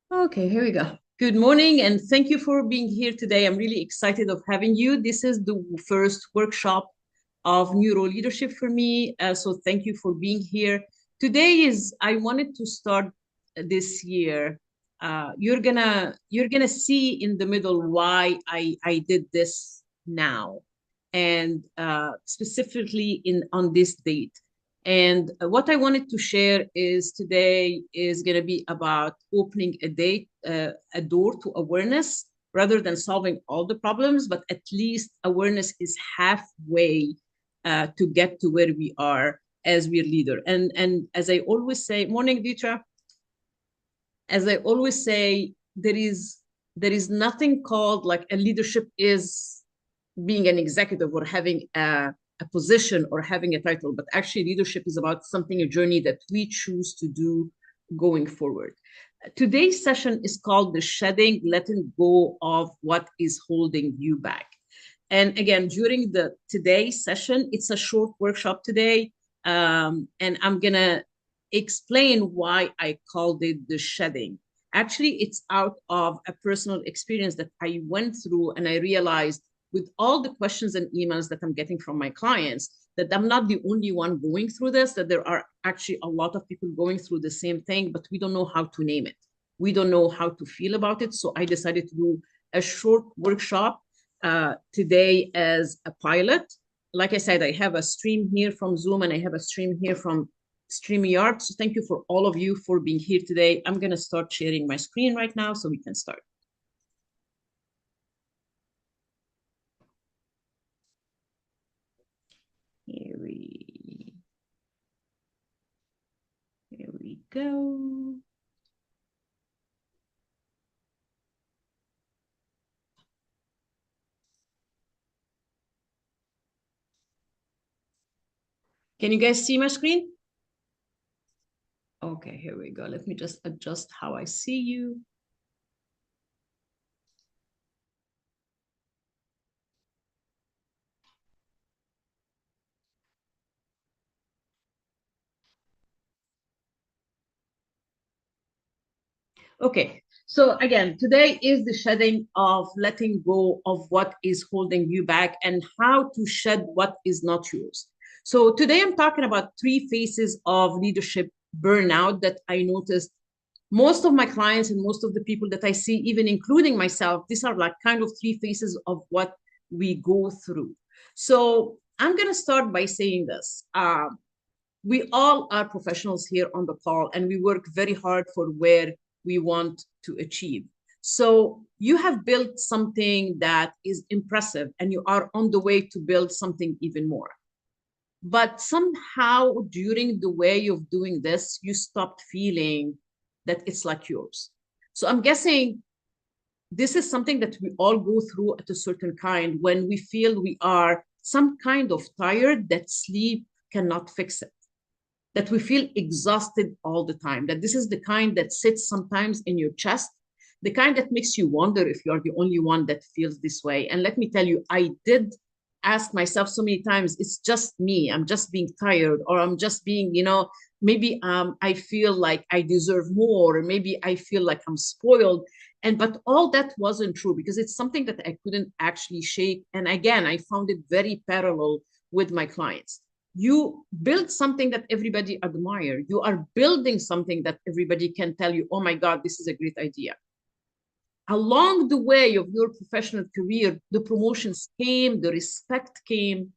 Okay, here we go. Good morning, and thank you for being here today. I'm really excited of having you. This is the first workshop of neuro leadership for me. So thank you for being here. I wanted to start this year. You're gonna see in the middle why I did this now, and specifically on this date. And what I wanted to share is today is going to be about opening a door to awareness rather than solving all the problems, but at least awareness is halfway to get to where we are as we're leader. And as I always say, morning, Vitra, as I always say, there is nothing called like a leadership is being an executive or having a position or having a title, but actually leadership is about something, a journey that we choose to do going forward. Today's session is called the shedding, letting go of what is holding you back. And again, during the today's session, it's a short workshop today. And I'm gonna explain why I called it the shedding. Actually, it's out of a personal experience that I went through, and I realized with all the questions and emails that I'm getting from my clients, that I'm not the only one going through this, that there are actually a lot of people going through the same thing, but we don't know how to name it. We don't know how to feel about it. So I decided to do a short workshop today as a pilot. Like I said, I have a stream here from Zoom and I have a stream here from StreamYard. So thank you for all of you for being here today. I'm going to start sharing my screen right now so we can start. Here we go. Can you guys see my screen? Okay, here we go. Let me just adjust how I see you. Okay, so again, today is the shedding of letting go of what is holding you back and how to shed what is not yours. So today I'm talking about three phases of leadership burnout that I noticed most of my clients and most of the people that I see, even including myself, these are like kind of three phases of what we go through. So I'm going to start by saying this. We all are professionals here on the call, and we work very hard for where we want to achieve. So you have built something that is impressive, and you are on the way to build something even more. But somehow during the way of doing this, you stopped feeling that it's like yours. So I'm guessing this is something that we all go through at a certain kind when we feel we are some kind of tired that sleep cannot fix it, that we feel exhausted all the time, that this is the kind that sits sometimes in your chest, the kind that makes you wonder if you're the only one that feels this way. And let me tell you, I did ask myself so many times, it's just me, I'm just being tired, or I'm just being, maybe I feel like I deserve more, or maybe I feel like I'm spoiled. But all that wasn't true, because it's something that I couldn't actually shake. And again, I found it very parallel with my clients. You build something that everybody admire. You are building something that everybody can tell you, oh my God, this is a great idea. Along the way of your professional career, the promotions came, the respect came,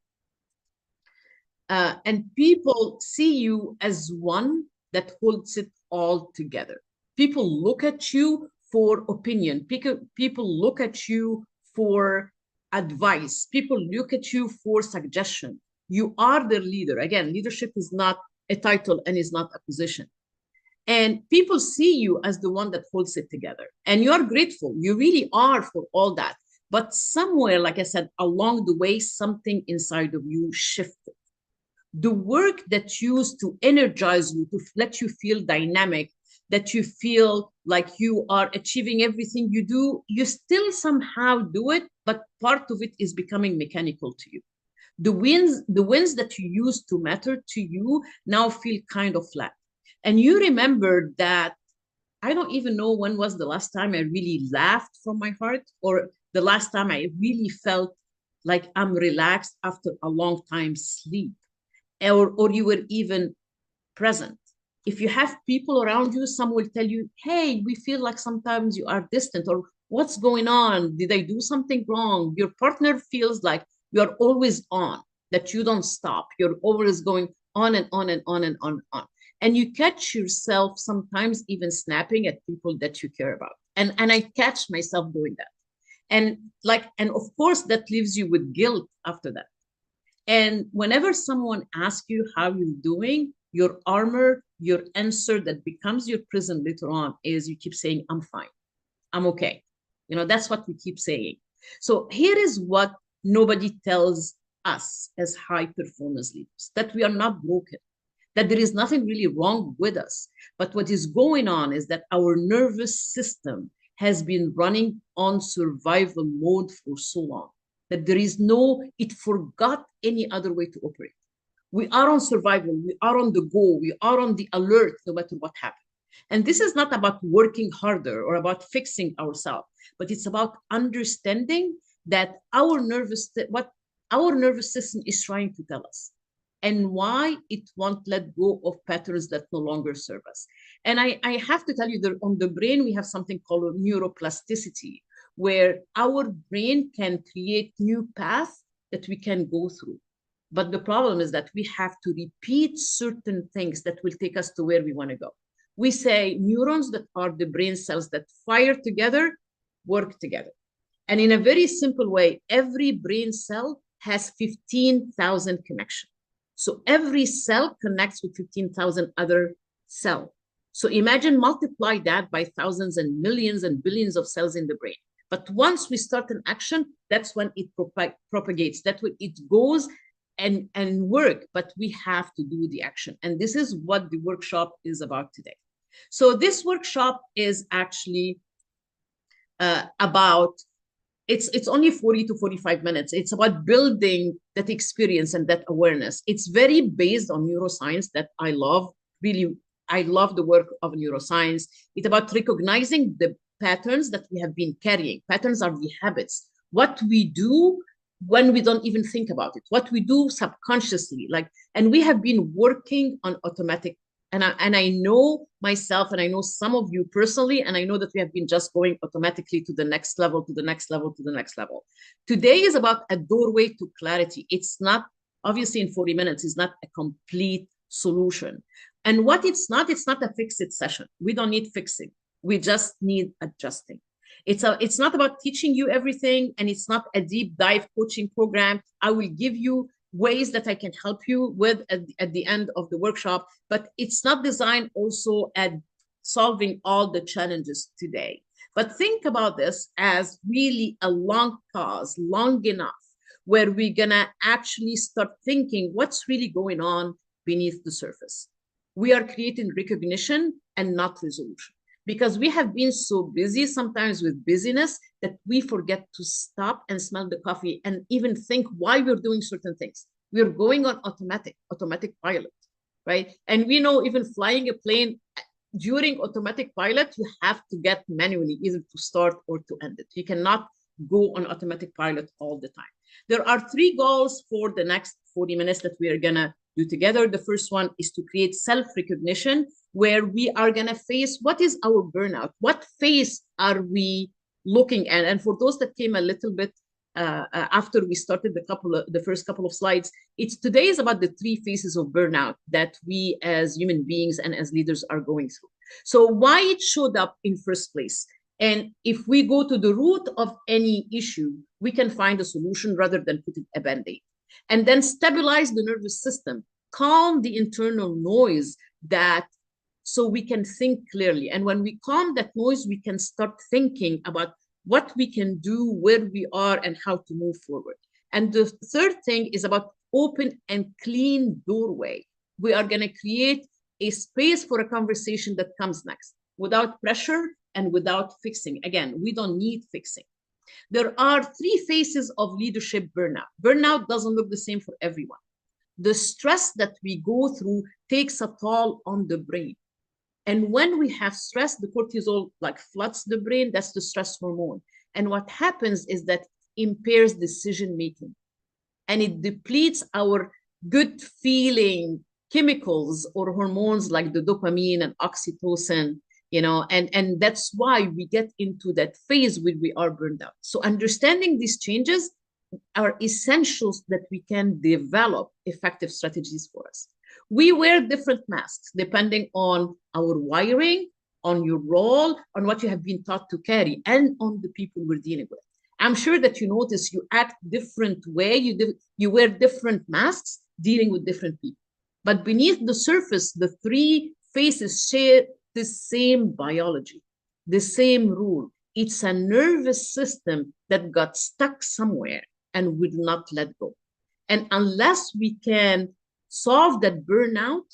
and people see you as one that holds it all together. People look at you for opinion. People look at you for advice. People look at you for suggestion. You are their leader. Again, leadership is not a title and is not a position. And people see you as the one that holds it together. And you are grateful. You really are for all that. But somewhere, like I said, along the way, something inside of you shifted. The work that used to energize you, to let you feel dynamic, that you feel like you are achieving everything you do, you still somehow do it, but part of it is becoming mechanical to you. The wins that you used to matter to you now feel kind of flat. And you remember that I don't even know when was the last time I really laughed from my heart, or the last time I really felt like I'm relaxed after a long time sleep, or you were even present. If you have people around you, some will tell you, hey, we feel like sometimes you are distant, or what's going on? Did I do something wrong? Your partner feels like you're always on, that you don't stop. You're always going on and on and on and on and on. And you catch yourself sometimes even snapping at people that you care about. And I catch myself doing that. And of course that leaves you with guilt after that. And whenever someone asks you how you're doing, your armor, your answer that becomes your prison later on is you keep saying, I'm fine, I'm okay. That's what we keep saying. So here is what nobody tells us as high performance leaders, that we are not broken, that there is nothing really wrong with us. But what is going on is that our nervous system has been running on survival mode for so long that it forgot any other way to operate. We are on survival, we are on the go, we are on the alert no matter what happens. And this is not about working harder or about fixing ourselves, but it's about understanding that what our nervous system is trying to tell us and why it won't let go of patterns that no longer serve us. And I have to tell you that on the brain, we have something called neuroplasticity, where our brain can create new paths that we can go through. But the problem is that we have to repeat certain things that will take us to where we want to go. We say neurons, that are the brain cells that fire together, work together. And in a very simple way, every brain cell has 15,000 connections. So every cell connects with 15,000 other cells. So imagine multiply that by thousands and millions and billions of cells in the brain. But once we start an action, that's when it propagates. That's when it goes and work. But we have to do the action. And this is what the workshop is about today. So this workshop is actually about it's only 40 to 45 minutes. It's about building that experience and that awareness. It's very based on neuroscience that I love. Really, I love the work of neuroscience. It's about recognizing the patterns that we have been carrying. Patterns are the habits. What we do when we don't even think about it, what we do subconsciously, and we have been working on automatic. And I know myself, and I know some of you personally, and I know that we have been just going automatically to the next level, to the next level, to the next level. Today is about a doorway to clarity. It's not, obviously in 40 minutes, is not a complete solution. And what it's not a fix-it session. We don't need fixing. We just need adjusting. It's not about teaching you everything, and it's not a deep dive coaching program. I will give you ways that I can help you with at the end of the workshop, but it's not designed also at solving all the challenges today. But think about this as really a long pause, long enough, where we're gonna actually start thinking what's really going on beneath the surface. We are creating recognition and not resolution, because we have been so busy sometimes with busyness that we forget to stop and smell the coffee and even think why we're doing certain things. We're going on automatic pilot, right? And we know even flying a plane during automatic pilot, you have to get manually either to start or to end it. You cannot go on automatic pilot all the time. There are 3 goals for the next 40 minutes that we are gonna do together. The first one is to create self-recognition, where we are going to face what is our burnout, what phase are we looking at. And for those that came a little bit after we started the first couple of slides, today is about the 3 phases of burnout that we as human beings and as leaders are going through. So why it showed up in first place. And if we go to the root of any issue, we can find a solution rather than putting a band-aid. And then stabilize the nervous system, calm the internal noise, so we can think clearly. And when we calm that noise, we can start thinking about what we can do, where we are, and how to move forward. And the third thing is about open and clean doorway. We are going to create a space for a conversation that comes next without pressure and without fixing. Again, we don't need fixing. There are 3 phases of leadership burnout. Burnout doesn't look the same for everyone. The stress that we go through takes a toll on the brain. And when we have stress, the cortisol like floods the brain. That's the stress hormone. And what happens is that impairs decision making, and it depletes our good feeling chemicals or hormones like the dopamine and oxytocin, and that's why we get into that phase where we are burned out. So understanding these changes are essentials that we can develop effective strategies for us. We wear different masks depending on our wiring, on your role, on what you have been taught to carry, and on the people we're dealing with. I'm sure that you notice you act different way, you wear different masks dealing with different people. But beneath the surface, the three faces share the same biology, the same rule. It's a nervous system that got stuck somewhere and will not let go. And unless we can solve that burnout,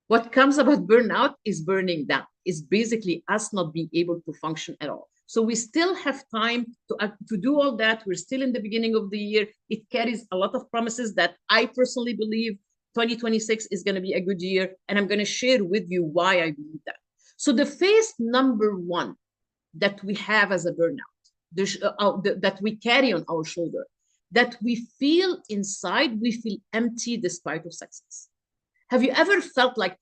what comes about burnout is burning down. It's basically us not being able to function at all. So we still have time to do all that. We're still in the beginning of the year. It carries a lot of promises that I personally believe 2026 is going to be a good year. And I'm going to share with you why I believe that. So the phase number one that we have as a burnout, that we carry on our shoulder, that we feel inside, we feel empty despite of success. Have you ever felt like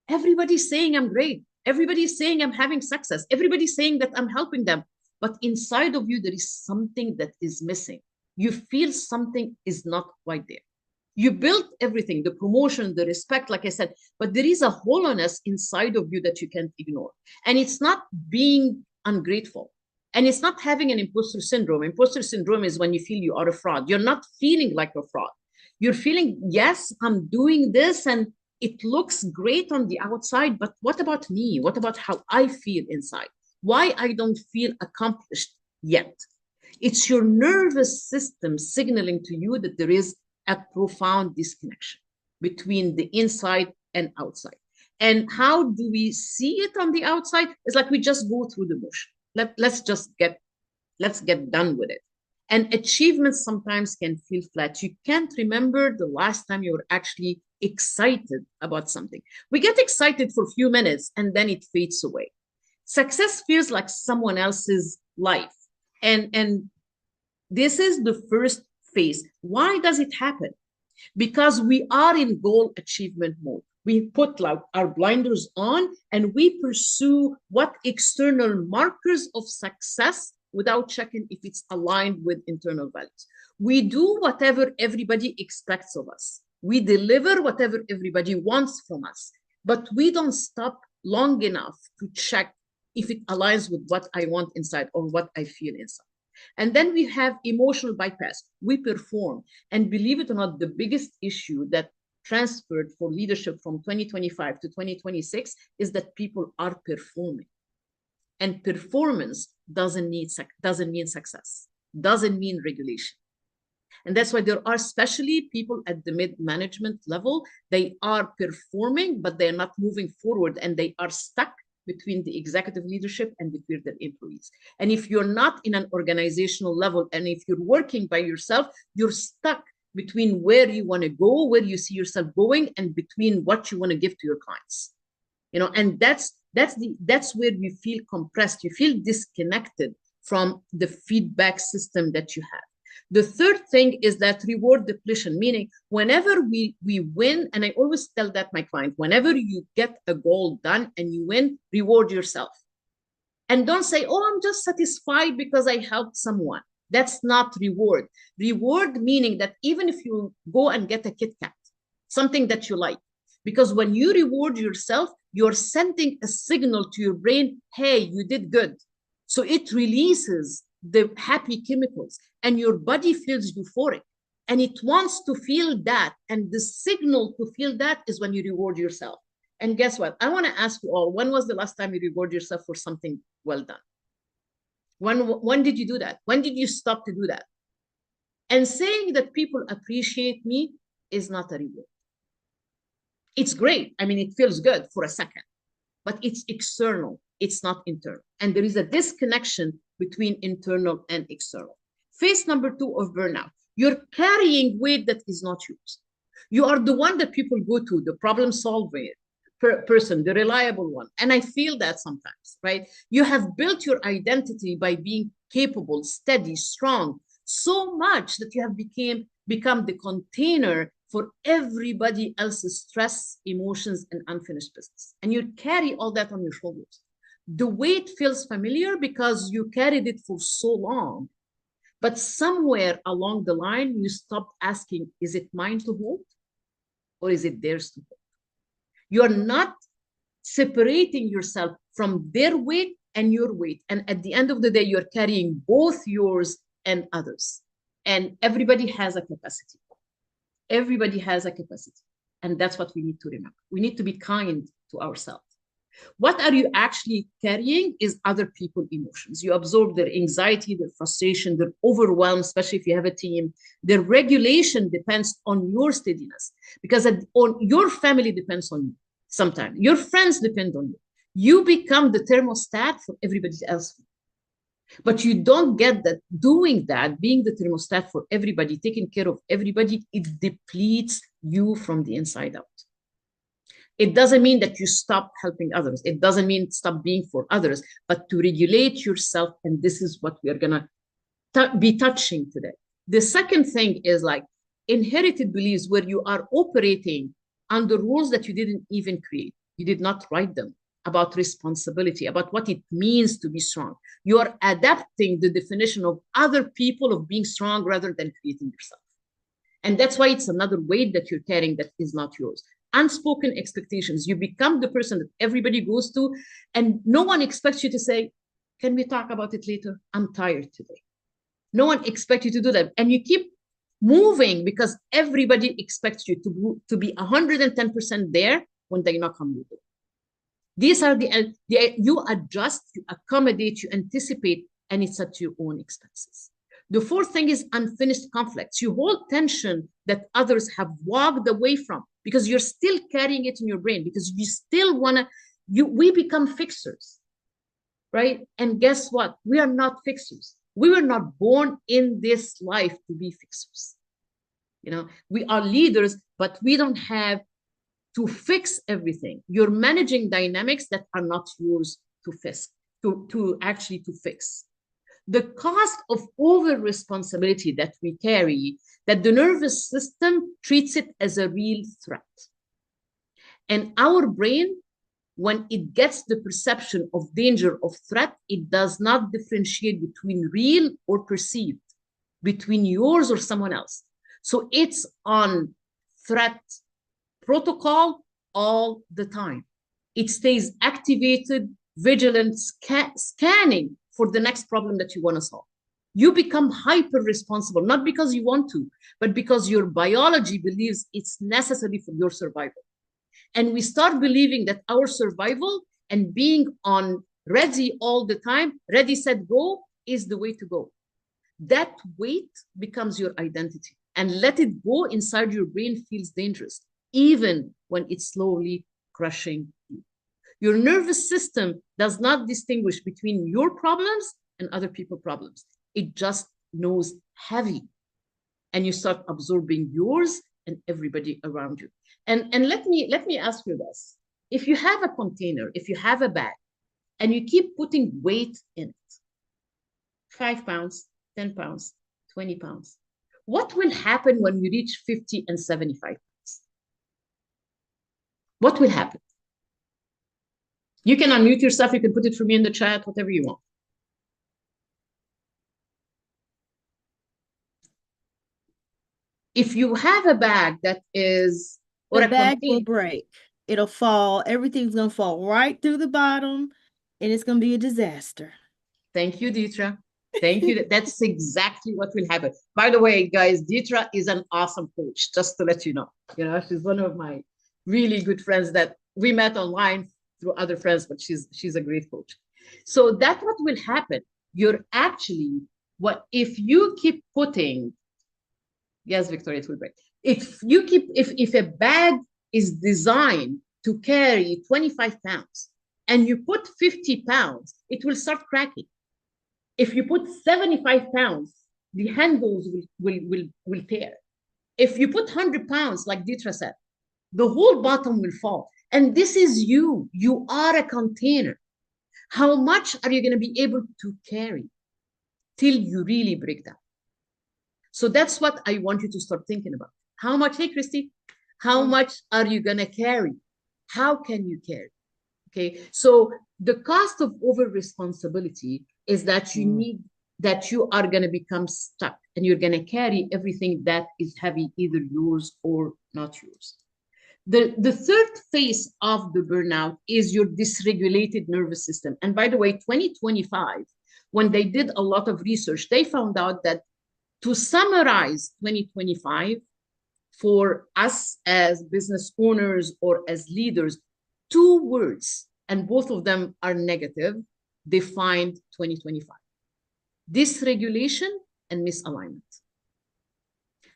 everybody's saying I'm great, everybody's saying I'm having success, everybody's saying that I'm helping them, but inside of you there is something that is missing? You feel something is not quite there. You built everything, the promotion, the respect, like I said, but there is a hollowness inside of you that you can't ignore. And it's not being ungrateful. And it's not having an imposter syndrome. Imposter syndrome is when you feel you are a fraud. You're not feeling like a fraud. You're feeling, yes, I'm doing this and it looks great on the outside, but what about me? What about how I feel inside? Why I don't feel accomplished yet? It's your nervous system signaling to you that there is a profound disconnection between the inside and outside. And how do we see it on the outside? It's like we just go through the motion. Let's get done with it. And achievements sometimes can feel flat. You can't remember the last time you were actually excited about something. We get excited for a few minutes and then it fades away. Success feels like someone else's life. And this is the first phase. Why does it happen? Because we are in goal achievement mode. We put like our blinders on and we pursue what external markers of success without checking if it's aligned with internal values. We do whatever everybody expects of us. We deliver whatever everybody wants from us, but we don't stop long enough to check if it aligns with what I want inside or what I feel inside. And then we have emotional bypass. We perform. And believe it or not, the biggest issue that transferred for leadership from 2025 to 2026 is that people are performing. And performance doesn't mean success, doesn't mean regulation. And that's why there are especially people at the mid-management level, they are performing, but they're not moving forward and they are stuck between the executive leadership and between their employees. And if you're not in an organizational level, and if you're working by yourself, you're stuck between where you want to go, where you see yourself going, and between what you want to give to your clients. And that's where you feel compressed. You feel disconnected from the feedback system that you have. The third thing is that reward depletion, meaning whenever we win, and I always tell that my client, whenever you get a goal done and you win, reward yourself. And don't say, oh, I'm just satisfied because I helped someone. That's not reward. Reward meaning that even if you go and get a Kit Kat, something that you like, because when you reward yourself, you're sending a signal to your brain, hey, you did good. So it releases the happy chemicals and your body feels euphoric and it wants to feel that. And the signal to feel that is when you reward yourself. And guess what? I want to ask you all, when was the last time you reward yourself for something well done? When did you do that? When did you stop to do that? And saying that people appreciate me is not a reward. It's great. I mean, it feels good for a second, but it's external. It's not internal. And there is a disconnection between internal and external. Phase number 2 of burnout. You're carrying weight that is not yours. You are the one that people go to, the problem solver, person, the reliable one. And I feel that sometimes, right? You have built your identity by being capable, steady, strong, so much that you have become the container for everybody else's stress, emotions, and unfinished business. And you carry all that on your shoulders. The weight feels familiar because you carried it for so long. But somewhere along the line, you stopped asking, is it mine to hold or is it theirs to hold? You're not separating yourself from their weight and your weight. And at the end of the day, you're carrying both yours and others. And everybody has a capacity. Everybody has a capacity. And that's what we need to remember. We need to be kind to ourselves. What are you actually carrying is other people's emotions. You absorb their anxiety, their frustration, their overwhelm, especially if you have a team. Their regulation depends on your steadiness because your family depends on you. Sometimes your friends depend on you. You become the thermostat for everybody else. But you don't get that doing that, being the thermostat for everybody, taking care of everybody, it depletes you from the inside out. It doesn't mean that you stop helping others. It doesn't mean stop being for others, but to regulate yourself. And this is what we are going to be touching today. The second thing is like inherited beliefs where you are operating under rules that you didn't even create. You did not write them, about responsibility, about what it means to be strong. You are adapting the definition of other people of being strong rather than creating yourself. And that's why it's another weight that you're carrying that is not yours. Unspoken expectations. You become the person that everybody goes to, and no one expects you to say, can we talk about it later? I'm tired today. No one expects you to do that. And you keep moving because everybody expects you to be 110% there when they knock on your door. These are you adjust, you accommodate, you anticipate, and it's at your own expenses. The fourth thing is unfinished conflicts. You hold tension that others have walked away from because you're still carrying it in your brain, because you still we become fixers, right? And guess what? We are not fixers. We were not born in this life to be fixers. We are leaders, but we don't have to fix everything. You're managing dynamics that are not yours to fix, to fix. The cost of over responsibility that we carry, that the nervous system treats it as a real threat. And our brain, when it gets the perception of danger, of threat, it does not differentiate between real or perceived, between yours or someone else. So it's on threat protocol all the time. It stays activated, vigilant, scanning for the next problem that you want to solve. You become hyper responsible, not because you want to, but because your biology believes it's necessary for your survival. And we start believing that our survival and being on ready all the time, ready, set, go, is the way to go. That weight becomes your identity, and let it go inside your brain feels dangerous, even when it's slowly crushing you. Your nervous system does not distinguish between your problems and other people's problems. It just knows heavy. And you start absorbing yours and everybody around you. And let me ask you this. If you have a container, if you have a bag, and you keep putting weight in it, 5 pounds, 10 pounds, 20 pounds, what will happen when you reach 50 and 75 pounds? What will happen? You can unmute yourself. You can put it for me in the chat, whatever you want. If you have a bag that is, or the bag will break. It'll fall. Everything's going to fall right through the bottom, and it's going to be a disaster. Thank you, Deetra. Thank you. That's exactly what will happen. By the way, guys, Deetra is an awesome coach, just to let you know. She's one of my really good friends that we met online through other friends, but she's a great coach. So that's what will happen. You're actually, if you keep putting, yes, Victoria, it will break. If a bag is designed to carry 25 pounds and you put 50 pounds, it will start cracking. If you put 75 pounds, the handles will tear. If you put 100 pounds, like Deetra said, the whole bottom will fall. And this is you. You are a container. How much are you going to be able to carry till you really break down? So that's what I want you to start thinking about. How much, hey, Christy, how much are you going to carry? How can you carry? Okay. So the cost of over responsibility is that you need, that you are going to become stuck and you're going to carry everything that is heavy, either yours or not yours. The third phase of the burnout is your dysregulated nervous system. And by the way, 2025, when they did a lot of research, they found out that to summarize 2025 for us as business owners or as leaders, two words, and both of them are negative, defined 2025: dysregulation and misalignment.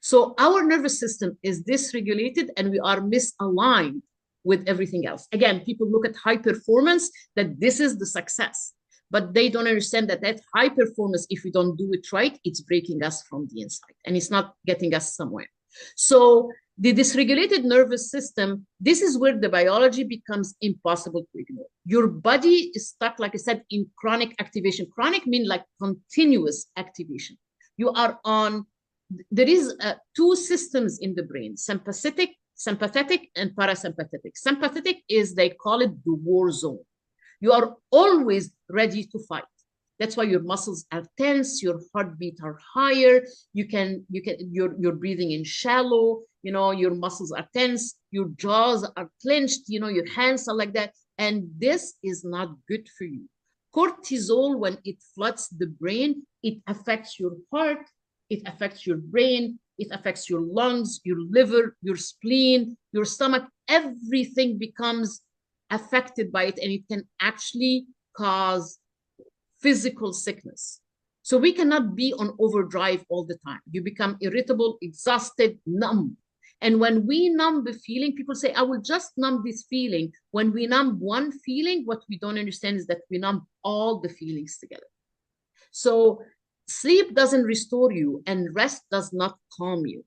So our nervous system is dysregulated and we are misaligned with everything else. Again, people look at high performance, that this is the success, but they don't understand that that high performance, if we don't do it right, it's breaking us from the inside and it's not getting us somewhere. So the dysregulated nervous system, this is where the biology becomes impossible to ignore. Your body is stuck, like I said, in chronic activation. Chronic means like continuous activation. You are on, there is two systems in the brain, sympathetic and parasympathetic. Sympathetic is, they call it the war zone. You are always ready to fight. That's why your muscles are tense, your heartbeat are higher, you're breathing in shallow, your muscles are tense, your jaws are clenched, your hands are like that. And this is not good for you. Cortisol, when it floods the brain, it affects your heart, it affects your brain, it affects your lungs, your liver, your spleen, your stomach. Everything becomes affected by it, and it can actually cause physical sickness. So we cannot be on overdrive all the time. You become irritable, exhausted, numb. And when we numb the feeling, people say, I will just numb this feeling. When we numb one feeling, what we don't understand is that we numb all the feelings together. So sleep doesn't restore you and rest does not calm you.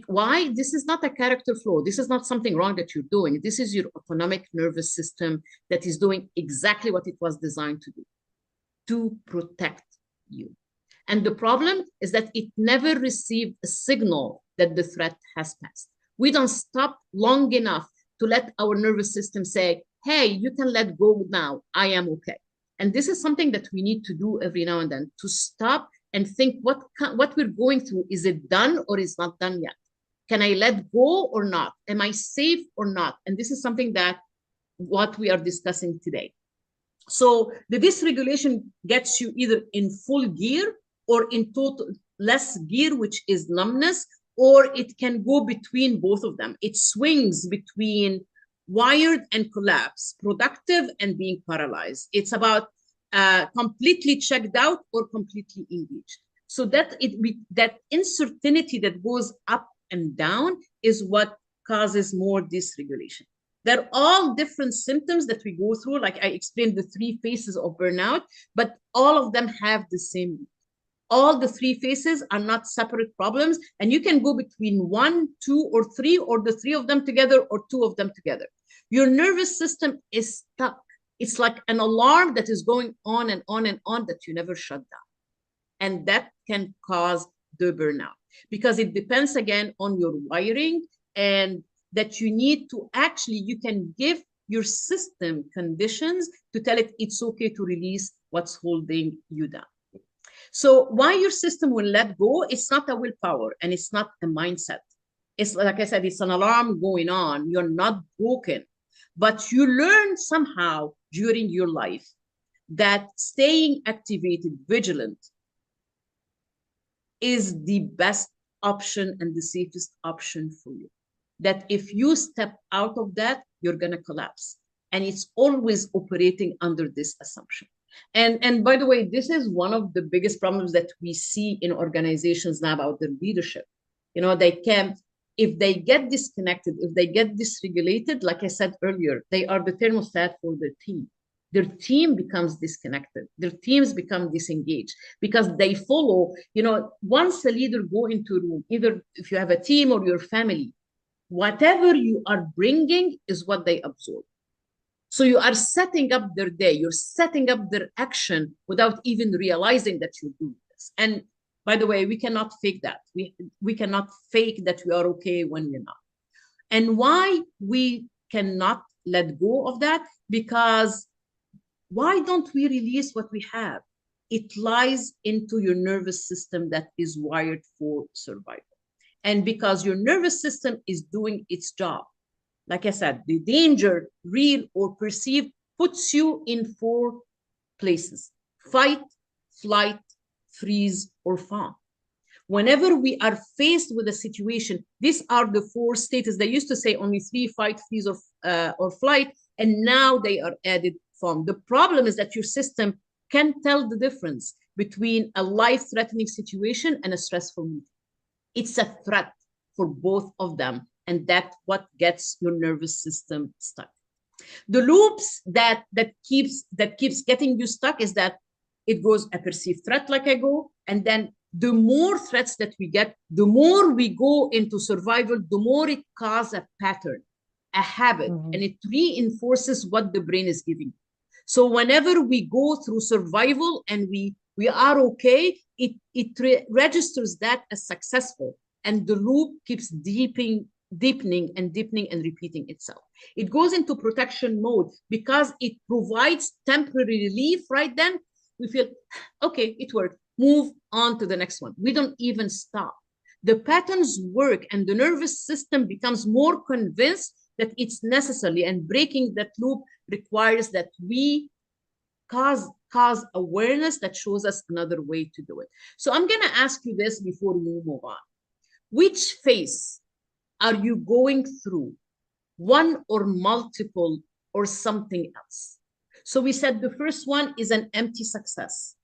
Why? This is not a character flaw. This is not something wrong that you're doing. This is your autonomic nervous system that is doing exactly what it was designed to do, to protect you. And the problem is that it never received a signal that the threat has passed. We don't stop long enough to let our nervous system say, hey, you can let go now, I am okay. And this is something that we need to do every now and then, to stop and think what we're going through. Is it done or is not done yet? Can I let go or not? Am I safe or not? And this is something that what we are discussing today. So the dysregulation gets you either in full gear or in total less gear, which is numbness, or it can go between both of them. It swings between wired and collapse, productive and being paralyzed. It's about completely checked out or completely engaged. So that uncertainty that goes up and down is what causes more dysregulation. They're all different symptoms that we go through. Like I explained, the 3 phases of burnout, but all of them have the same root. All the 3 phases are not separate problems, and you can go between 1, 2, or 3, or the 3 of them together, or 2 of them together. Your nervous system is stuck. It's like an alarm that is going on and on and on that you never shut down. And that can cause the burnout because it depends again on your wiring, and that you need to actually, you can give your system conditions to tell it it's okay to release what's holding you down. So why your system will let go, it's not a willpower and it's not a mindset. It's like I said, it's an alarm going on. You're not broken, but you learn somehow during your life that staying activated, vigilant, is the best option and the safest option for you. That if you step out of that, you're going to collapse. And it's always operating under this assumption. And by the way, this is one of the biggest problems that we see in organizations now about their leadership. They can, if they get disconnected, if they get dysregulated, like I said earlier, they are the thermostat for their team. Their team becomes disconnected. Their teams become disengaged because they follow, once a leader go into a room, either if you have a team or your family, Whatever you are bringing is what they absorb. So you are setting up their day, you're setting up their action without even realizing that you're doing this. And by the way, we cannot fake that. We cannot fake that we are okay when we're not. And why we cannot let go of that? Because why don't we release what we have? It lies into your nervous system that is wired for survival. And because your nervous system is doing its job, like I said, the danger, real or perceived, puts you in 4 places: fight, flight, freeze, or fawn. Whenever we are faced with a situation, these are the 4 states. They used to say only 3: fight, freeze, or flight, and now they are added fawn. The problem is that your system can tell the difference between a life-threatening situation and a stressful meeting. It's a threat for both of them, and that's what gets your nervous system stuck. The loops that keeps getting you stuck is that it goes a perceived threat, like I go, and then the more threats that we get, the more we go into survival, the more it causes a pattern, a habit, and it reinforces what the brain is giving. So whenever we go through survival and we are okay, it registers that as successful, and the loop keeps deepening and repeating itself. It goes into protection mode because it provides temporary relief. Right then, we feel, okay, it worked. Move on to the next one. We don't even stop. The patterns work, and the nervous system becomes more convinced that it's necessary, and breaking that loop requires that we cause awareness that shows us another way to do it. So I'm going to ask you this before we move on. Which phase are you going through? One or multiple or something else? So we said the first one is an empty success.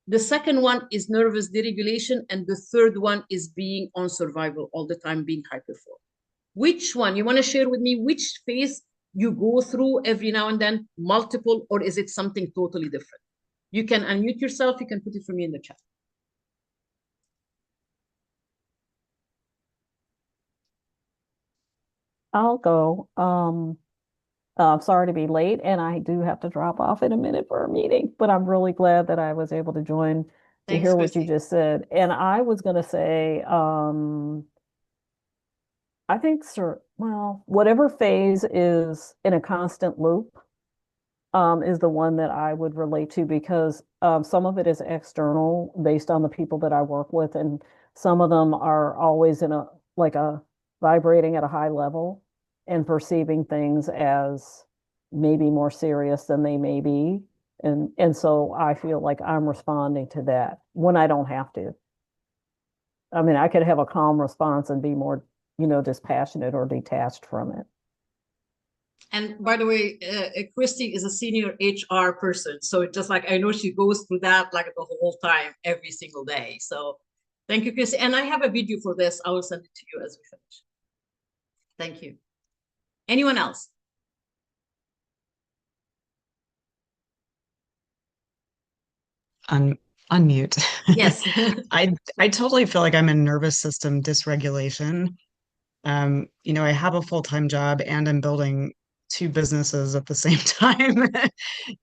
The second one is nervous deregulation. And the third one is being on survival all the time, being hyperfocused. Which one? You want to share with me which phase you go through every now and then, multiple, or is it something totally different? You can unmute yourself. You can put it for me in the chat. I'll go. I'm sorry to be late, and I do have to drop off in a minute for a meeting, but I'm really glad that I was able to join to Thanks, hear what you Christy. just said. And I was going to say, I think, sir, well, whatever phase is in a constant loop, is the one that I would relate to because some of it is external based on the people that I work with, and some of them are always in a vibrating at a high level and perceiving things as maybe more serious than they may be. And so I feel like I'm responding to that when I don't have to. I mean, I could have a calm response and be more, dispassionate or detached from it. And by the way, Christy is a senior HR person. So it's just like, I know she goes through that like the whole time, every single day. So thank you, Christy. And I have a video for this. I will send it to you as we finish. Thank you. Anyone else? Unmute. Yes. I totally feel like I'm in nervous system dysregulation. I have a full-time job and I'm building 2 businesses at the same time,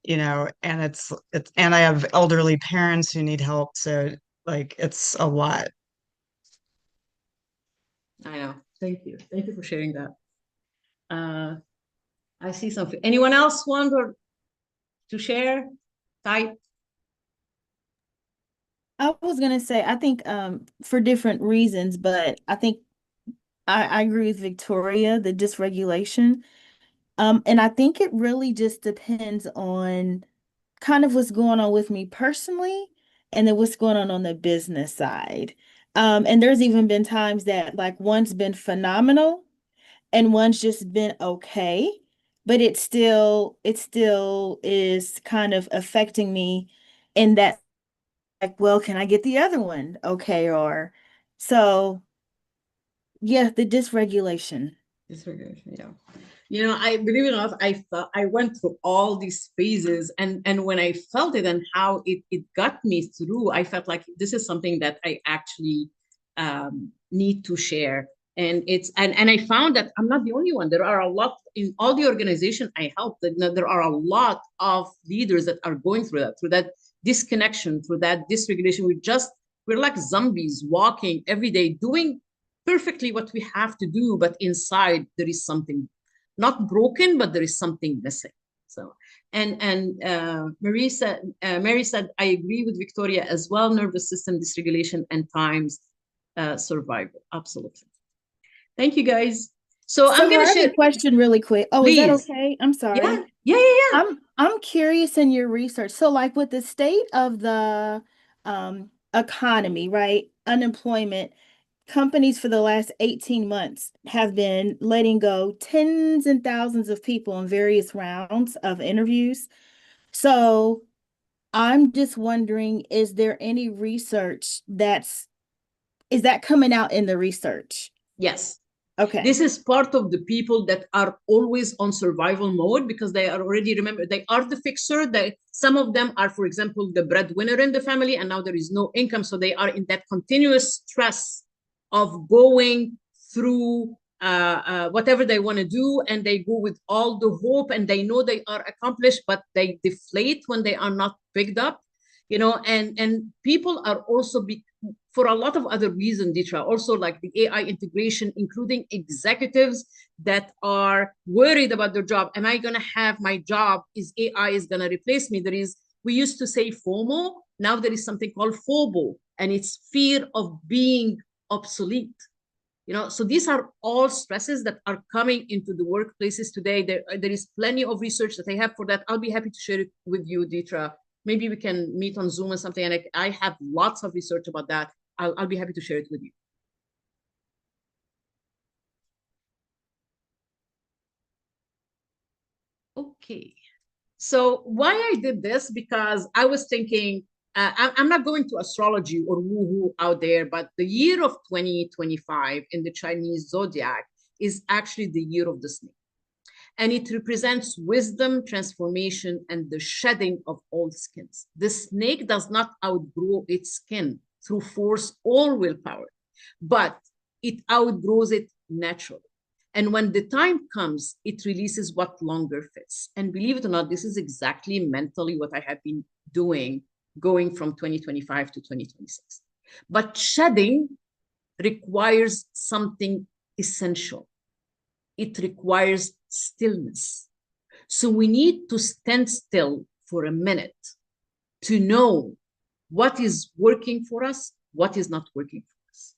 and it's and I have elderly parents who need help. So like it's a lot. I know. Thank you. Thank you for sharing that. I see something. Anyone else want to share? Type. I was gonna say, I think for different reasons, but I think I agree with Victoria, the dysregulation. And I think it really just depends on kind of what's going on with me personally and then what's going on the business side. And there's even been times that like one's been phenomenal and one's just been okay, but it still is kind of affecting me in that like, well, can I get the other one? Okay, or so yeah, the dysregulation. Dysregulation, yeah. I believe it or not, I went through all these phases, and when I felt it and how it got me through, I felt like this is something that I actually need to share. And I found that I'm not the only one. There are a lot in all the organization I help, that there are a lot of leaders that are going through that disconnection, through that dysregulation. We're like zombies walking every day, doing perfectly what we have to do, but inside there is something not broken, but there is something missing. So, Mary said, I agree with Victoria as well. Nervous system dysregulation and times survival. Absolutely. Thank you, guys. So I'm going to share a question really quick. Oh, Please. is that okay? I'm sorry. Yeah. I'm curious in your research. So, like with the state of the economy, right? Unemployment, companies for the last 18 months have been letting go tens and thousands of people in various rounds of interviews. So, I'm just wondering, is there any research is that coming out in the research? Yes. Okay. This is part of the people that are always on survival mode, because they are already, remember, they are the fixer. Some of them are, for example, the breadwinner in the family, and now there is no income. So they are in that continuous stress of going through whatever they want to do, and they go with all the hope, and they know they are accomplished, but they deflate when they are not picked up, and people are also for a lot of other reasons, Ditra, also like the AI integration, including executives that are worried about their job. Am I going to have my job? Is AI is going to replace me? We used to say FOMO. Now there is something called FOBO, and it's fear of being obsolete. So these are all stresses that are coming into the workplaces today. There is plenty of research that I have for that. I'll be happy to share it with you, Ditra. Maybe we can meet on Zoom or something. And I have lots of research about that. I'll be happy to share it with you. Okay. So why I did this, because I was thinking, I'm not going to astrology or woo-hoo out there, but the year of 2025 in the Chinese zodiac is actually the year of the snake. And it represents wisdom, transformation, and the shedding of old skins. The snake does not outgrow its skin through force or willpower, but it outgrows it naturally. And when the time comes, it releases what longer fits. And believe it or not, this is exactly mentally what I have been doing, going from 2025 to 2026. But shedding requires something essential. It requires stillness. So we need to stand still for a minute to know what is working for us, what is not working for us.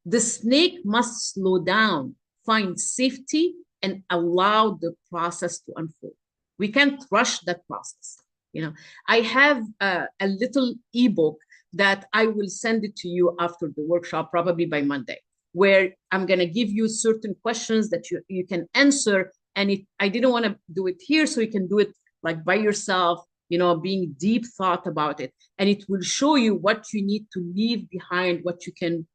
The snake must slow down, find safety, and allow the process to unfold. We can't rush that process. I have a little ebook that I will send it to you after the workshop, probably by Monday, where I'm going to give you certain questions that you can answer. And I didn't want to do it here, so you can do it like by yourself, being deep thought about it. And it will show you what you need to leave behind, what you can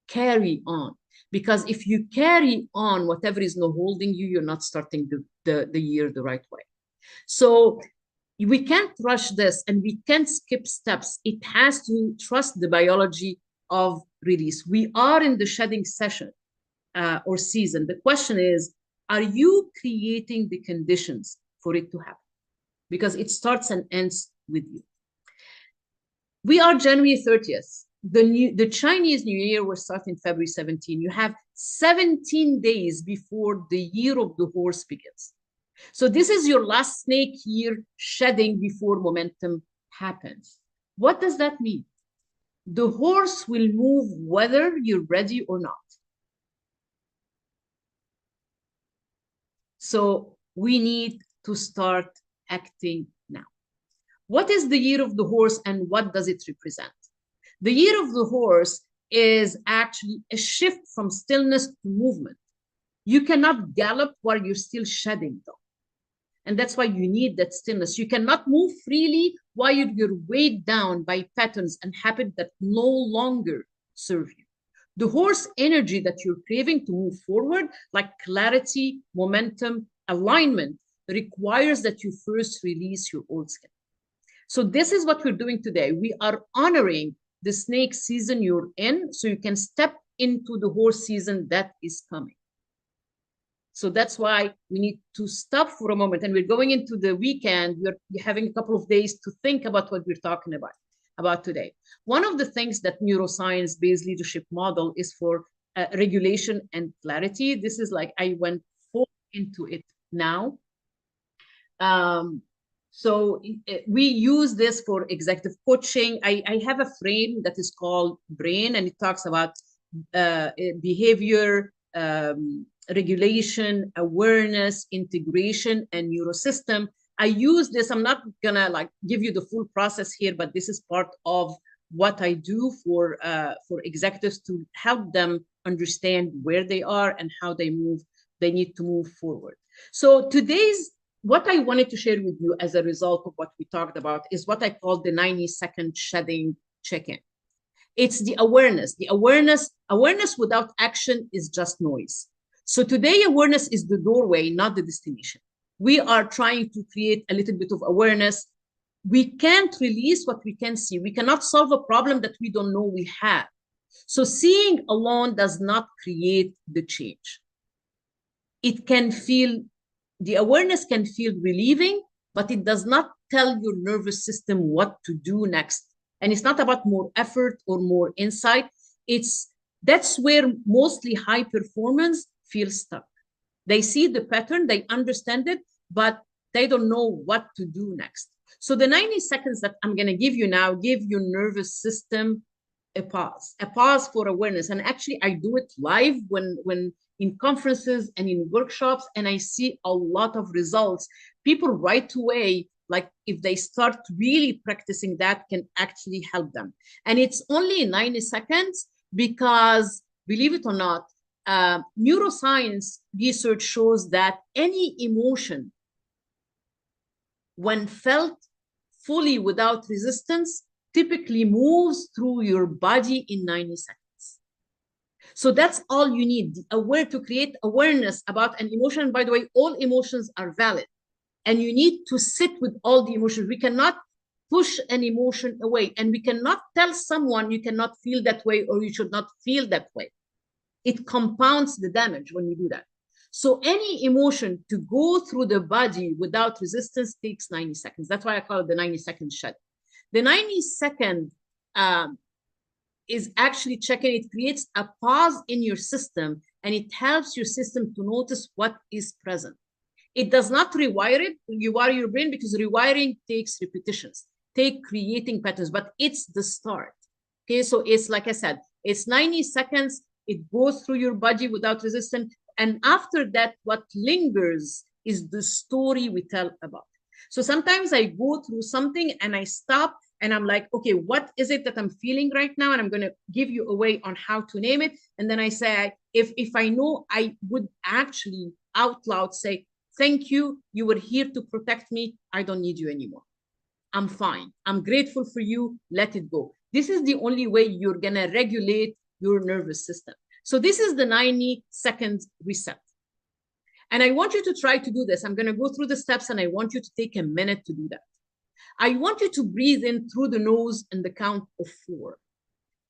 carry on. Because if you carry on whatever is not holding you, you're not starting the year the right way. So we can't rush this, and we can't skip steps. It has to trust the biology of release. We are in the shedding session or season. The question is, are you creating the conditions for it to happen? Because it starts and ends with you. We are January 30th. The Chinese New Year will start in February 17. You have 17 days before the year of the horse begins. So this is your last snake year shedding before momentum happens. What does that mean? The horse will move whether you're ready or not. So we need to start acting now. What is the year of the horse, and what does it represent? The year of the horse is actually a shift from stillness to movement. You cannot gallop while you're still shedding, though. And that's why you need that stillness. You cannot move freely while you're weighed down by patterns and habits that no longer serve you. The horse energy that you're craving to move forward, like clarity, momentum, alignment, requires that you first release your old skin. So this is what we're doing today. We are honoring the snake season you're in, so you can step into the horse season that is coming. So that's why we need to stop for a moment. And we're going into the weekend. We're having a couple of days to think about what we're talking about today. One of the things that neuroscience-based leadership model is for regulation and clarity. This is like, I went full into it now. So we use this for executive coaching. I have a frame that is called B.R.A.I.N, and it talks about behavior, regulation, awareness, integration, and neurosystem. I use this. I'm not gonna like give you the full process here, but this is part of what I do for executives to help them understand where they are and how they need to move forward. So what I wanted to share with you as a result of what we talked about is what I call the 90-second shedding check-in. It's the awareness. The awareness without action is just noise. So today, awareness is the doorway, not the destination. We are trying to create a little bit of awareness. We can't release what we can see. We cannot solve a problem that we don't know we have. So seeing alone does not create the change. The awareness can feel relieving, but it does not tell your nervous system what to do next. And it's not about more effort or more insight. That's where mostly high performance feels stuck. They see the pattern, they understand it, but they don't know what to do next. So the 90 seconds that I'm going to give you now, give your nervous system a pause for awareness. And actually, I do it live when in conferences and in workshops, and I see a lot of results. People right away, like if they start really practicing that, can actually help them. And it's only 90 seconds because, believe it or not, neuroscience research shows that any emotion, when felt fully without resistance, typically moves through your body in 90 seconds. So that's all you need, to create awareness about an emotion. And by the way, all emotions are valid. And you need to sit with all the emotions. We cannot push an emotion away. And we cannot tell someone you cannot feel that way or you should not feel that way. It compounds the damage when we do that. So any emotion to go through the body without resistance takes 90 seconds. That's why I call it the 90-second shut. The 90-second is actually checking. It creates a pause in your system, and it helps your system to notice what is present. It does not rewire it. You wire your brain because rewiring takes repetitions, creating patterns, but it's the start. Okay, so it's like I said, it's 90 seconds. It goes through your body without resistance. And after that, what lingers is the story we tell about. So sometimes I go through something and I stop and I'm like, okay, what is it that I'm feeling right now? And I'm going to give you a way on how to name it. And then I say, if I know, I would actually out loud say, thank you. You were here to protect me. I don't need you anymore. I'm fine. I'm grateful for you. Let it go. This is the only way you're going to regulate your nervous system. So this is the 90-second reset. And I want you to try to do this. I'm going to go through the steps and I want you to take a minute to do that. I want you to breathe in through the nose in the count of 4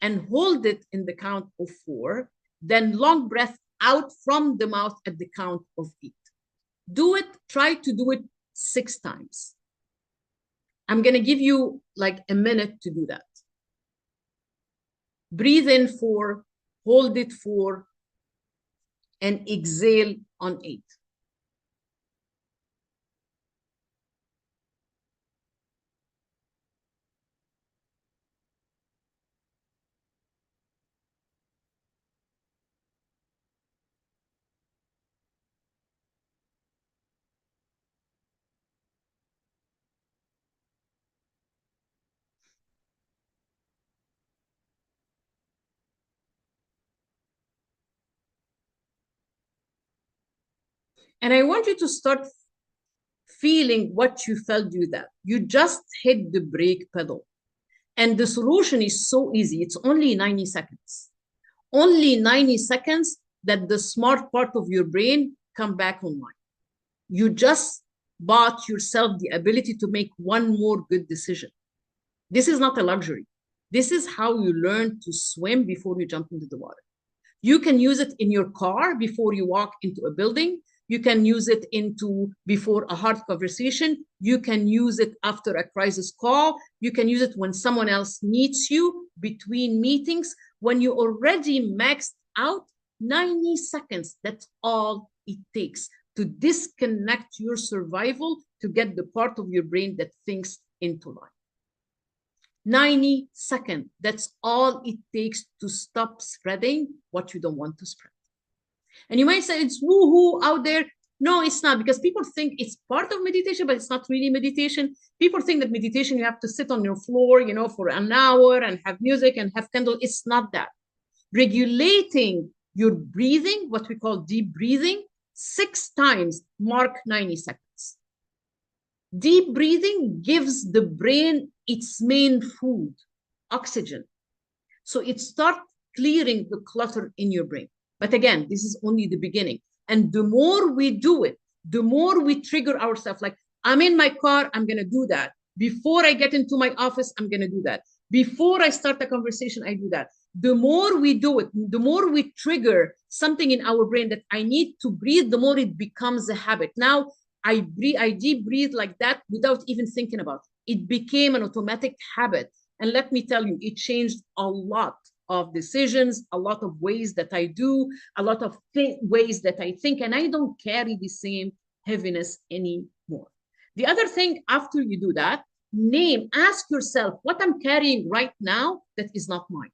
and hold it in the count of 4. Then long breath out from the mouth at the count of 8. Do it. Try to do it 6 times. I'm going to give you like a minute to do that. Breathe in 4, hold it 4, and exhale on 8. And I want you to start feeling what you felt do that. You just hit the brake pedal. And the solution is so easy. It's only 90 seconds. Only 90 seconds that the smart part of your brain come back online. You just bought yourself the ability to make one more good decision. This is not a luxury. This is how you learn to swim before you jump into the water. You can use it in your car before you walk into a building. You can use it before a hard conversation. You can use it after a crisis call. You can use it when someone else needs you, between meetings, when you already maxed out 90 seconds. That's all it takes to disconnect your survival to get the part of your brain that thinks into life. 90 seconds. That's all it takes to stop spreading what you don't want to spread. And you might say it's woohoo out there. No, it's not, because people think it's part of meditation, but it's not really meditation. People think that meditation, you have to sit on your floor, for an hour and have music and have candle. It's not that. Regulating your breathing, what we call deep breathing, 6 times mark 90 seconds. Deep breathing gives the brain its main food, oxygen. So it starts clearing the clutter in your brain. But again, this is only the beginning. And the more we do it, the more we trigger ourselves. Like, I'm in my car, I'm going to do that. Before I get into my office, I'm going to do that. Before I start a conversation, I do that. The more we do it, the more we trigger something in our brain that I need to breathe, the more it becomes a habit. Now, I deep breathe like that without even thinking about it. It became an automatic habit. And let me tell you, it changed a lot of decisions, a lot of ways that I do, a lot of ways that I think, and I don't carry the same heaviness anymore. The other thing, after you do that, ask yourself what I'm carrying right now that is not mine.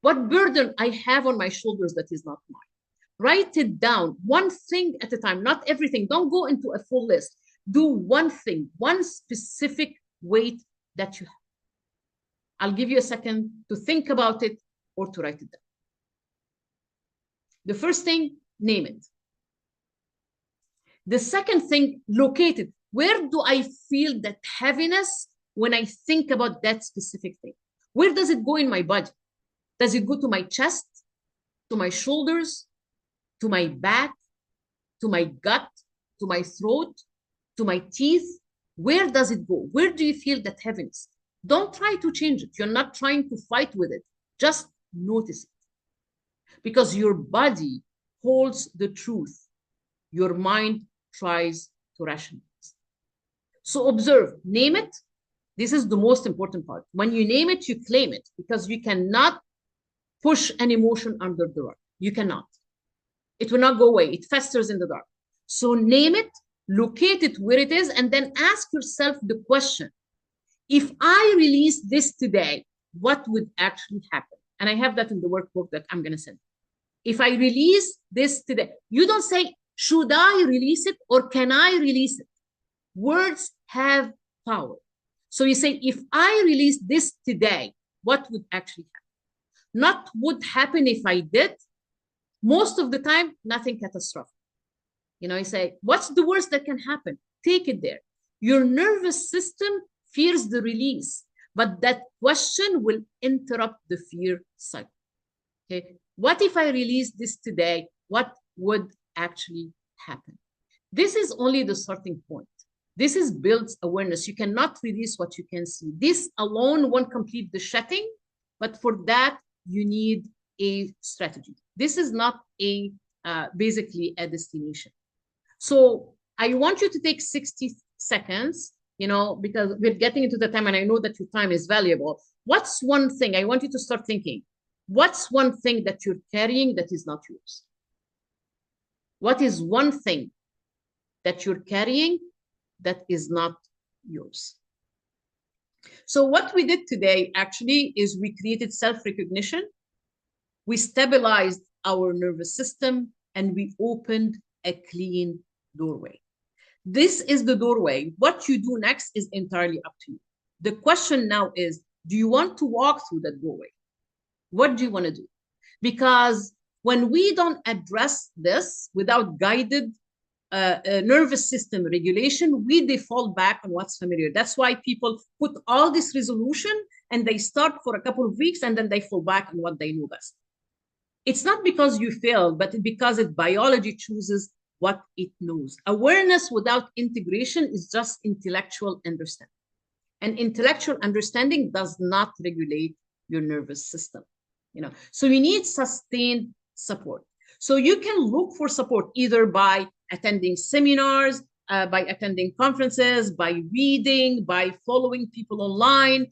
What burden I have on my shoulders that is not mine. Write it down, one thing at a time, not everything. Don't go into a full list. Do one thing, one specific weight that you have. I'll give you a second to think about it or to write it down. The first thing, name it. The second thing, locate it. Where do I feel that heaviness when I think about that specific thing? Where does it go in my body? Does it go to my chest, to my shoulders, to my back, to my gut, to my throat, to my teeth? Where does it go? Where do you feel that heaviness? Don't try to change it. You're not trying to fight with it. Just notice it. Because your body holds the truth. Your mind tries to rationalize. So observe, name it. This is the most important part. When you name it, you claim it, because you cannot push an emotion under the rug. You cannot. It will not go away. It festers in the dark. So name it, locate it where it is, and then ask yourself the question, if I release this today, what would actually happen? And I have that in the workbook that I'm going to send. If I release this today, you don't say, should I release it or can I release it? Words have power. So you say, if I release this today, what would actually happen? Not what happen if I did. Most of the time, nothing catastrophic. You say, what's the worst that can happen? Take it there. Your nervous system fears the release, but that question will interrupt the fear cycle. Okay, what if I release this today? What would actually happen? This is only the starting point. This is builds awareness. You cannot release what you can see. This alone won't complete the shedding, but for that, you need a strategy. This is not basically a destination. So I want you to take 60 seconds, because we're getting into the time and I know that your time is valuable. What's one thing? I want you to start thinking. What's one thing that you're carrying that is not yours? What is one thing that you're carrying that is not yours? So what we did today actually is we created self-recognition. We stabilized our nervous system and we opened a clean doorway. This is the doorway. What you do next is entirely up to you. The question now is, do you want to walk through that doorway? What do you want to do? Because when we don't address this without guided nervous system regulation, we default back on what's familiar. That's why people put all this resolution and they start for a couple of weeks and then they fall back on what they know best. It's not because you failed, but because biology chooses what it knows. Awareness without integration is just intellectual understanding. And intellectual understanding does not regulate your nervous system. So you need sustained support. So you can look for support either by attending seminars, by attending conferences, by reading, by following people online,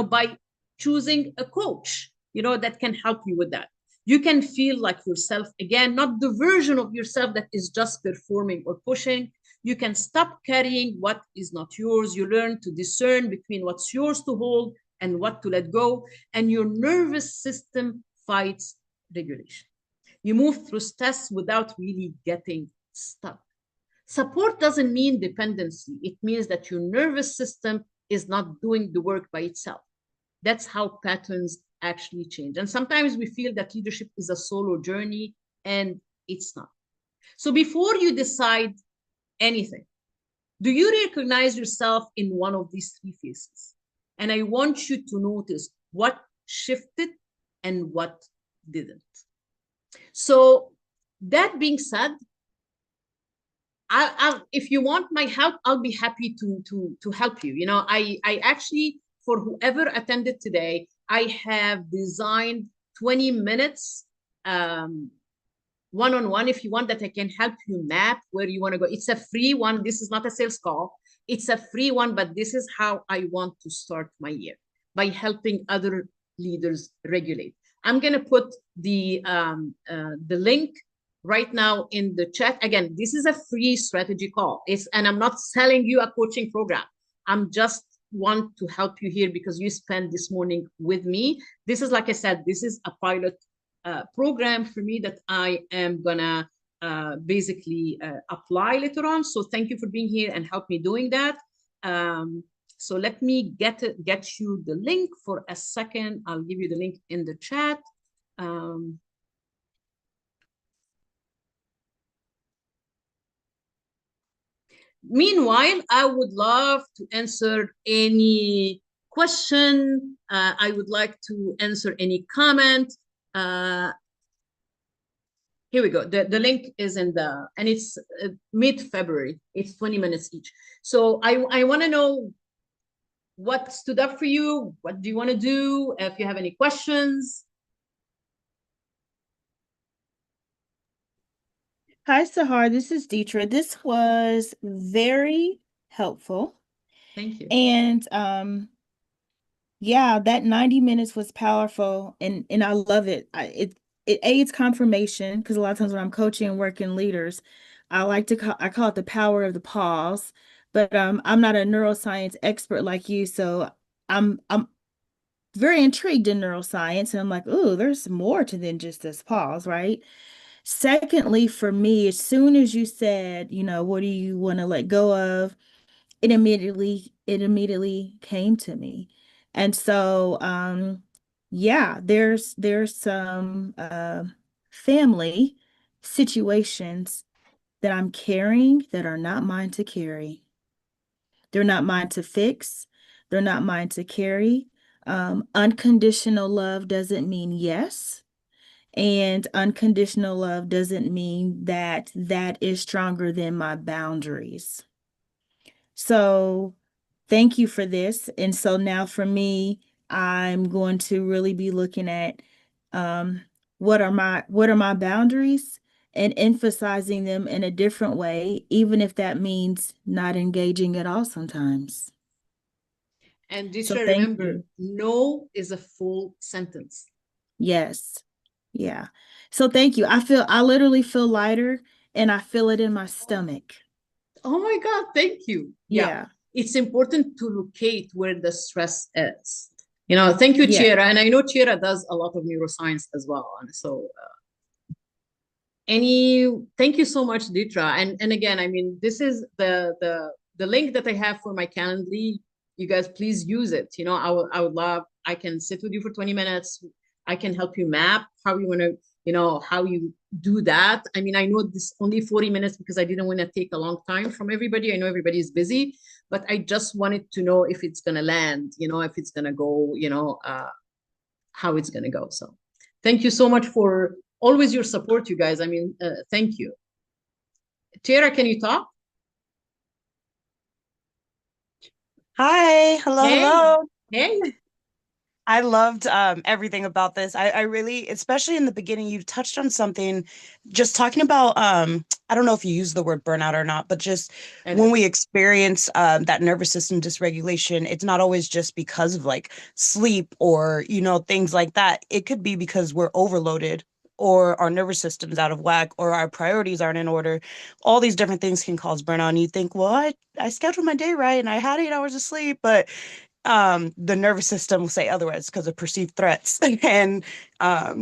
by choosing a coach, that can help you with that. You can feel like yourself again, not the version of yourself that is just performing or pushing. You can stop carrying what is not yours. You learn to discern between what's yours to hold and what to let go. And your nervous system fights regulation. You move through stress without really getting stuck. Support doesn't mean dependency. It means that your nervous system is not doing the work by itself. That's how patterns actually change. And sometimes we feel that leadership is a solo journey, and it's not. So before you decide anything, do you recognize yourself in one of these three phases? And I want you to notice what shifted and what didn't. So that being said, if you want my help, I'll be happy to help you. I actually, for whoever attended today, I have designed 20 minutes one-on-one, if you want, that I can help you map where you want to go. It's a free one. This is not a sales call. It's a free one, but this is how I want to start my year, by helping other leaders regulate. I'm going to put the link right now in the chat. Again, this is a free strategy call. And I'm not selling you a coaching program. I'm just want to help you here because you spent this morning with me. This is, like I said, this is a pilot program for me that I am gonna basically apply later on. So thank you for being here and help me doing that. So let me get you the link for a second. I'll give you the link in the chat. Meanwhile, I would love to answer any question. I would like to answer any comment. Here we go. The link is in the, and it's mid-February. It's 20 minutes each. So I want to know what stood up for you. What do you want to do? If you have any questions. Hi, Sahar. This is Deetra. This was very helpful. Thank you. And yeah, that 90 minutes was powerful, and I love it. It aids confirmation, because a lot of times when I'm coaching and working leaders, I call it the power of the pause. But I'm not a neuroscience expert like you, so I'm very intrigued in neuroscience, and I'm like, oh, there's more to than just this pause, right? Secondly, for me, as soon as you said, what do you want to let go of, it immediately came to me. And so yeah, there's some family situations that I'm carrying that are not mine to carry. They're not mine to fix. They're not mine to carry. Unconditional love doesn't mean yes. And unconditional love doesn't mean that that is stronger than my boundaries. So thank you for this. And so now for me, I'm going to really be looking at what are my boundaries, and emphasizing them in a different way, even if that means not engaging at all sometimes. And just So thank remember, you. no is a full sentence. Yes. Yeah. So thank you. I literally feel lighter, and I feel it in my stomach. Oh my God, thank you. Yeah. It's important to locate where the stress is. Thank you, Yeah. Chiara. And I know Chiara does a lot of neuroscience as well. And so thank you so much, Ditra. And again, I mean, this is the link that I have for my Calendly. You guys, please use it. I would love, I can sit with you for 20 minutes. I can help you map how you want to, how you do that. I mean, I know this only 40 minutes because I didn't want to take a long time from everybody. I know everybody is busy, but I just wanted to know if it's going to land, if it's going to go, how it's going to go. So thank you so much for always your support, you guys. I mean, thank you. Tara, can you talk? Hi, hello, Hey. hello. Hey. I loved everything about this. I really, especially in the beginning, you touched on something, just talking about, I don't know if you use the word burnout or not, but just when we experience that nervous system dysregulation, it's not always just because of like sleep or, things like that. It could be because we're overloaded or our nervous system's out of whack or our priorities aren't in order. All these different things can cause burnout. And you think, well, I scheduled my day right and I had 8 hours of sleep, but the nervous system will say otherwise because of perceived threats and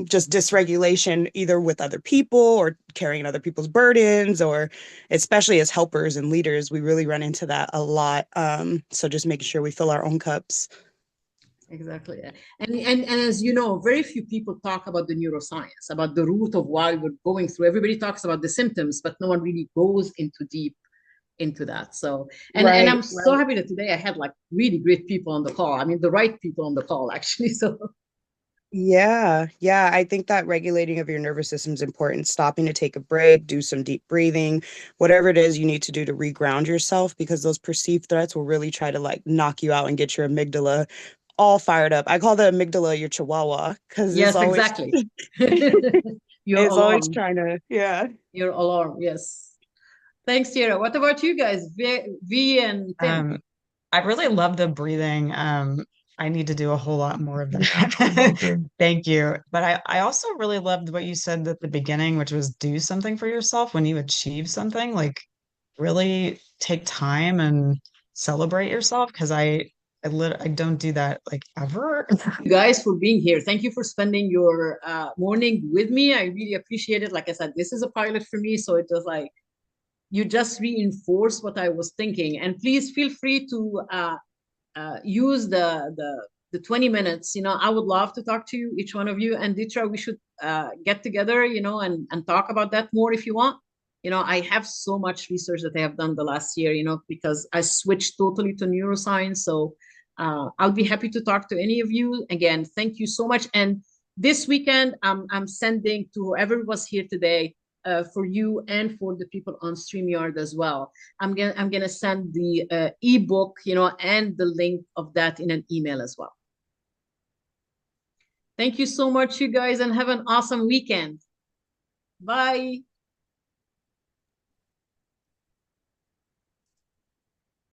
just dysregulation either with other people or carrying other people's burdens, or especially as helpers and leaders, we really run into that a lot. So just making sure we fill our own cups. Exactly. And as you know, very few people talk about the neuroscience, about the root of why we're going through. Everybody talks about the symptoms, but no one really goes into deep into that. So, and I'm so happy that today I had like really great people on the call. I mean, the right people on the call, actually. So Yeah. I think that regulating of your nervous system is important. Stopping to take a break, do some deep breathing, whatever it is you need to do to reground yourself, because those perceived threats will really try to like knock you out and get your amygdala all fired up. I call the amygdala your chihuahua because yes, exactly. Your it's always alarm. trying to, yeah. Your alarm. Yes. Thanks, Tara. What about you guys, V and Tim? I really love the breathing. I need to do a whole lot more of that. Thank you. But I also really loved what you said at the beginning, which was do something for yourself when you achieve something. Like really take time and celebrate yourself, because I don't do that like ever. You guys for being here. Thank you for spending your morning with me. I really appreciate it. Like I said, this is a pilot for me, so it was like you just reinforce what I was thinking. And please feel free to use the 20 minutes. I would love to talk to you, each one of you. And Ditra, we should get together, and talk about that more if you want. I have so much research that I have done the last year, because I switched totally to neuroscience. So I'll be happy to talk to any of you. Again, thank you so much. And this weekend, I'm sending to whoever was here today, for you and for the people on StreamYard as well. I'm gonna send the ebook, and the link of that in an email as well. Thank you so much, you guys, and have an awesome weekend. Bye.